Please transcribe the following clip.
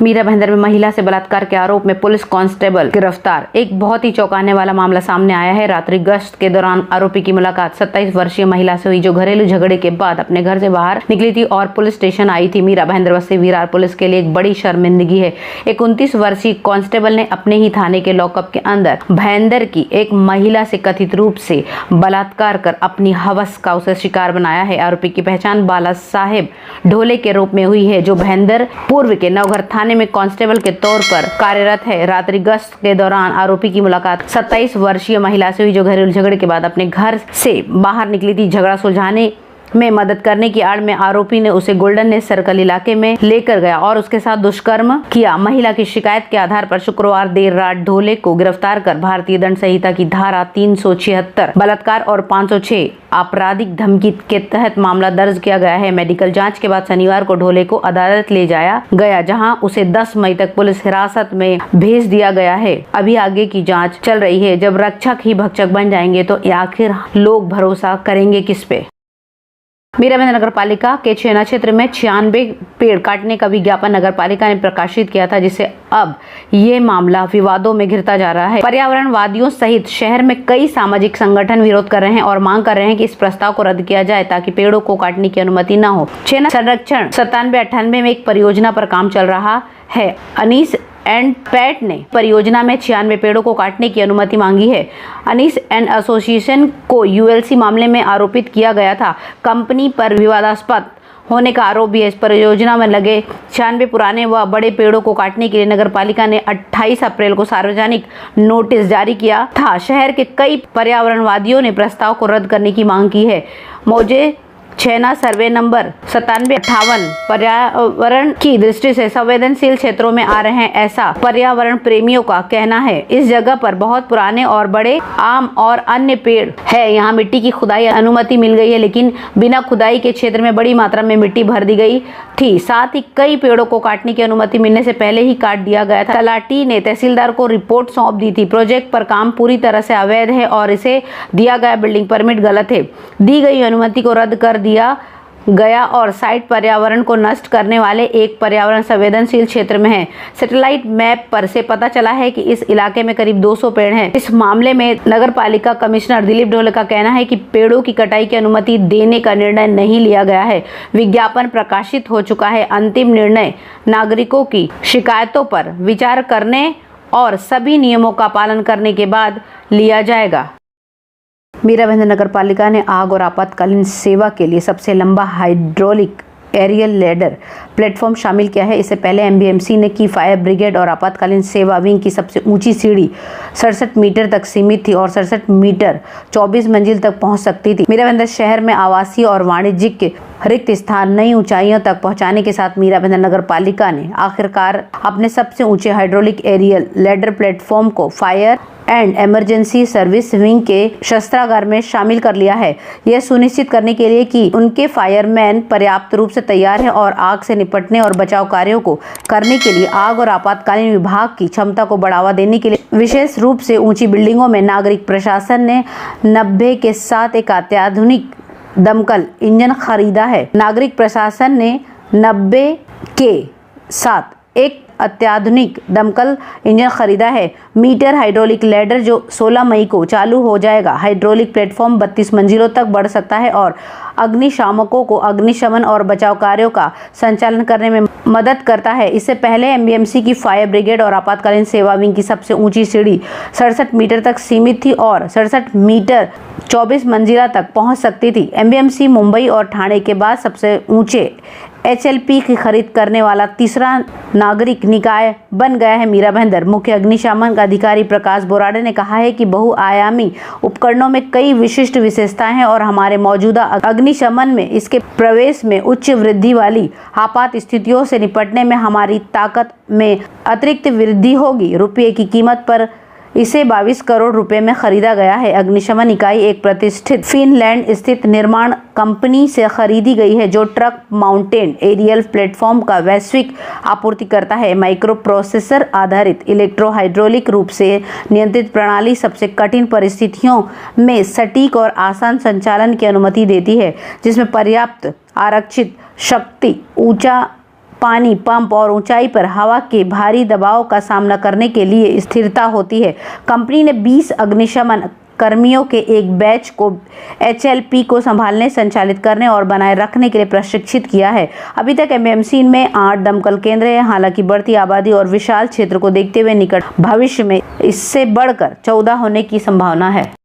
मीरा भाईंदर में महिला से बलात्कार के आरोप में पुलिस कांस्टेबल गिरफ्तार। एक बहुत ही चौंकाने वाला मामला सामने आया है। रात्रि गश्त के दौरान आरोपी की मुलाकात 27 वर्षीय महिला से हुई, जो घरेलू झगड़े के बाद अपने घर से बाहर निकली थी और पुलिस स्टेशन आई थी। मीरा भाईंदर बस्ती विरार पुलिस के लिए एक बड़ी शर्मिंदगी है। एक 29 वर्षीय कांस्टेबल ने अपने ही थाने के लॉकअप के अंदर भाईंदर की एक महिला से कथित रूप से बलात्कार कर अपनी हवस का उसे शिकार बनाया है। आरोपी की पहचान बाला साहेब ढोले के रूप में हुई है, जो भाईंदर पूर्व के नवघर थाने में कांस्टेबल के तौर पर कार्यरत है। रात्रि गश्त के दौरान आरोपी की मुलाकात 27 वर्षीय महिला से हुई, जो घरेलू झगड़े के बाद अपने घर से बाहर निकली थी। झगड़ा सुलझाने में मदद करने की आड़ में आरोपी ने उसे गोल्डन नेस सर्कल इलाके में लेकर गया और उसके साथ दुष्कर्म किया। महिला की शिकायत के आधार पर शुक्रवार देर रात ढोले को गिरफ्तार कर भारतीय दंड संहिता की धारा 376 बलात्कार और 506 आपराधिक धमकी के तहत मामला दर्ज किया गया है। मेडिकल जांच के बाद शनिवार को ढोले को अदालत ले जाया गया, जहां उसे 10 मई तक पुलिस हिरासत में भेज दिया गया है। अभी आगे की जांच चल रही है। जब रक्षक ही भक्षक बन जाएंगे तो आखिर लोग भरोसा करेंगे किस पे। मीरा भाईंदर नगर पालिका के छेना क्षेत्र में 96 पेड़ काटने का विज्ञापन नगर पालिका ने प्रकाशित किया था, जिससे अब ये मामला विवादों में घिरता जा रहा है। पर्यावरणवादियों सहित शहर में कई सामाजिक संगठन विरोध कर रहे हैं और मांग कर रहे हैं कि इस प्रस्ताव को रद्द किया जाए ताकि पेड़ों को काटने की अनुमति न हो। छेना संरक्षण 97-98 में एक परियोजना पर काम चल रहा है। अनीस एंड पैट ने परियोजना में 96 पेड़ों को काटने की अनुमति मांगी है। अनीस एंड एसोसिएशन को यूएलसी मामले में आरोपित किया गया था। कंपनी पर विवादास्पद होने का आरोप भी है। इस परियोजना में लगे 96 पुराने व बड़े पेड़ों को काटने के लिए नगर पालिका ने 28 अप्रैल को सार्वजनिक नोटिस जारी किया था। शहर के कई पर्यावरणवादियों ने प्रस्ताव को रद्द करने की मांग की है। मौजे छेना सर्वे नंबर 9758 पर्यावरण की दृष्टि से संवेदनशील क्षेत्रों में आ रहे हैं, ऐसा पर्यावरण प्रेमियों का कहना है। इस जगह पर बहुत पुराने और बड़े आम और अन्य पेड़ है। यहाँ मिट्टी की खुदाई अनुमति मिल गई है, लेकिन बिना खुदाई के क्षेत्र में बड़ी मात्रा में मिट्टी भर दी गई थी। साथ ही कई पेड़ों को काटने की अनुमति मिलने से पहले ही काट दिया गया था। तलाटी ने तहसीलदार को रिपोर्ट सौंप दी थी। प्रोजेक्ट पर काम पूरी तरह से अवैध है और इसे दिया गया बिल्डिंग परमिट गलत है। दी गई अनुमति को रद्द कर दिया गया और साइट पर्यावरण को नष्ट करने वाले एक पर्यावरण संवेदनशील क्षेत्र में है। सैटेलाइट मैप पर से पता चला है कि इस इलाके में करीब 200 पेड़ हैं। इस मामले में नगर पालिका कमिश्नर दिलीप ढोले का कहना है कि पेड़ों की कटाई की अनुमति देने का निर्णय नहीं लिया गया है। विज्ञापन प्रकाशित हो चुका है। अंतिम निर्णय नागरिकों की शिकायतों पर विचार करने और सभी नियमों का पालन करने के बाद लिया जाएगा। मीरा भाईंदर नगर पालिका ने आग और आपातकालीन सेवा के लिए सबसे लंबा हाइड्रोलिक एरियल लैडर प्लेटफॉर्म शामिल किया है। इससे पहले एमबीएमसी ने की फायर ब्रिगेड और आपातकालीन सेवा विंग की सबसे ऊंची सीढ़ी 67 मीटर तक सीमित थी और 67 मीटर 24 मंजिल तक पहुंच सकती थी। मीरा भाईंदर शहर में आवासीय और वाणिज्यिक रिक्त स्थान नई ऊंचाइयों तक पहुंचाने के साथ मीरा भाईंदर नगर पालिका ने आखिरकार अपने सबसे ऊंचे हाइड्रोलिक एरियल लैडर प्लेटफॉर्म को fire and emergency service wing के शस्त्रागार में शामिल कर लिया है। यह सुनिश्चित करने के लिए कि उनके फायरमैन पर्याप्त रूप से तैयार हैं और आग से निपटने और बचाव कार्यों को करने के लिए आग और आपातकालीन विभाग की क्षमता को बढ़ावा देने के लिए विशेष रूप से ऊंची बिल्डिंगों में नागरिक प्रशासन ने 90 के साथ एक अत्याधुनिक दमकल इंजन खरीदा है। नागरिक प्रशासन ने 90 के साथ एक अत्याधुनिक दमकल इंजन खरीदा है। मीटर हाइड्रोलिक लैडर जो 16 मई को चालू हो जाएगा। हाइड्रोलिक प्लेटफॉर्म 32 मंजिलों तक बढ़ सकता है और अग्निशामकों को अग्निशमन और बचाव कार्यों का संचालन करने में मदद करता है। इससे पहले एमबीएमसी की फायर ब्रिगेड और आपातकालीन सेवा विंग की सबसे ऊंची सीढ़ी 67 मीटर तक सीमित थी और 67 मीटर 24 मंजिला तक पहुंच सकती थी। एमबीएमसी मुंबई और ठाणे के बाद सबसे ऊंचे एचएलपी की खरीद करने वाला तीसरा नागरिक निकाय बन गया है मीरा भाईंदर। मुख्य अग्निशमन अधिकारी प्रकाश बोराडे ने कहा है कि बहुआयामी उपकरणों में कई विशिष्ट विशेषताएं हैं और हमारे मौजूदा अग्निशमन में इसके प्रवेश में उच्च वृद्धि वाली आपात स्थितियों से निपटने में हमारी ताकत में अतिरिक्त वृद्धि होगी। रुपये की कीमत पर इसे 22 करोड़ रुपए में खरीदा गया है। अग्निशमन इकाई एक प्रतिष्ठित फिनलैंड स्थित निर्माण कंपनी से खरीदी गई है, जो ट्रक माउंटेड एरियल प्लेटफॉर्म का वैश्विक आपूर्ति करता है। माइक्रो प्रोसेसर आधारित इलेक्ट्रो हाइड्रोलिक रूप से नियंत्रित प्रणाली सबसे कठिन परिस्थितियों में सटीक और आसान संचालन की अनुमति देती है, जिसमें पर्याप्त आरक्षित शक्ति, ऊंचा पानी पंप और ऊंचाई पर हवा के भारी दबाव का सामना करने के लिए स्थिरता होती है। कंपनी ने 20 अग्निशमन कर्मियों के एक बैच को HLP को संभालने, संचालित करने और बनाए रखने के लिए प्रशिक्षित किया है। अभी तक MMC में 8 दमकल केंद्र हैं। हालांकि बढ़ती आबादी और विशाल क्षेत्र को देखते हुए निकट भविष्य में इससे बढ़कर 14 होने की संभावना है।